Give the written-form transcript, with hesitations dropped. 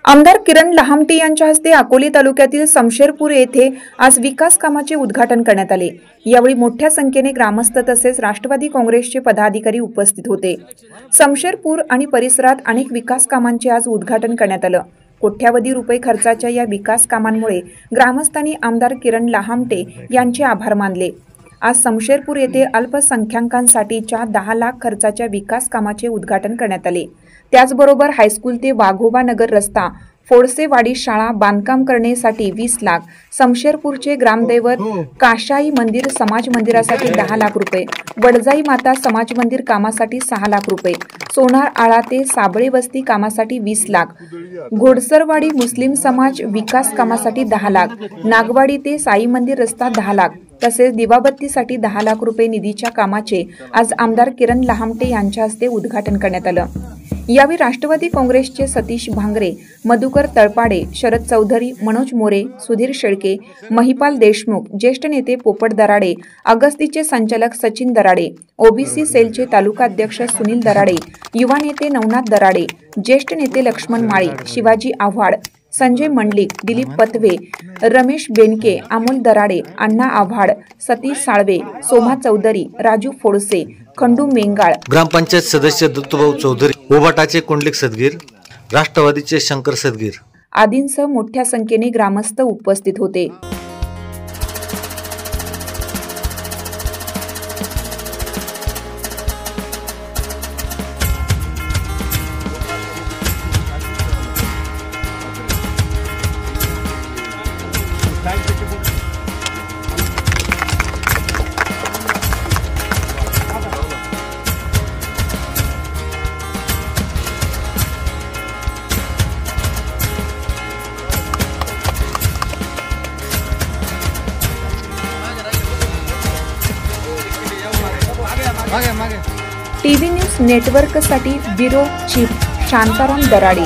आमदार किरण लहामटे यांच्या हस्ते अकोले तालुक्यातील समशेरपूर येथे आज विकास कामाचे उद्घाटन करण्यात आले। यावेळी मोठ्या संख्येने ग्रामस्थ तसेच राष्ट्रवादी काँग्रेसचे पदाधिकारी उपस्थित होते। समशेरपूर आणि परिसरात अनेक विकास कामांचे आज उद्घाटन करण्यात आले। कोट्यावधी रुपये खर्चाच्या या विकास कामांमुळे ग्रामस्थांनी आमदार किरण लहामटे यांचे आभार मानले। आज समशेरपूर येथे अल्पसंख्याकांसाठीच्या 10 लाख खर्चाच्या विकास कामाचे उद्घाटन करण्यात आले। त्याचबरोबर हायस्कूल ते वाघोबा नगर रस्ता, फोडसेवाडी शाळा बांधकाम करण्यासाठी 20 लाख, समशेरपूरचे ग्रामदैवत काशाई मंदिर समाज मंदिरासाठी 10 लाख रुपये, वडजाई माता समाज मंदिर कामासाठी 6 लाख रुपये, सोनार आळा ते साबळे वस्ती कामासाठी 20 लाख, घोडसरवाडी मुस्लिम समाज विकास कामासाठी 10 लाख, नागवाडी ते साई मंदिर रस्ता 10 लाख तसेच दिवाबत्तीसाठी 10 लाख रुपये निधीच्या कामाचे आज आमदार किरण लहामटे यांच्या हस्ते उद्घाटन करण्यात आले। यावेळी राष्ट्रवादी काँग्रेसचे सतीश भांगरे, मधुकर तळपाडे, शरद चौधरी, मनोज मोरे, सुधीर शेळके, महिपाल देशमुख, ज्येष्ठ नेते पोपट दराडे, अगस्तीचे संचालक सचिन दराडे, ओबीसी सेलचे तालुका अध्यक्ष सुनील दराडे, युवा नेते नवनाथ दराडे, ज्येष्ठ नेते लक्ष्मण माळी, शिवाजी आव्हाड, संजय मंडलिक, दिलीप पतवे, रमेश बेनके, अमोल दराडे, अण्णा आव्हाड, सतीश साळवे, सोमा चौधरी, राजू फोडसे, खंडू मेंगाळ, ग्रामपंचायत सदस्य दत्तूभाऊ चौधरी, ओबाटाचे कुंडलिक सदगीर, राष्ट्रवादीचे शंकर सदगीर आदींसह मोठ्या संख्येने ग्रामस्थ उपस्थित होते। टीव्ही न्यूज नेटवर्कसाठी ब्युरो चीफ शांताराम दराडे।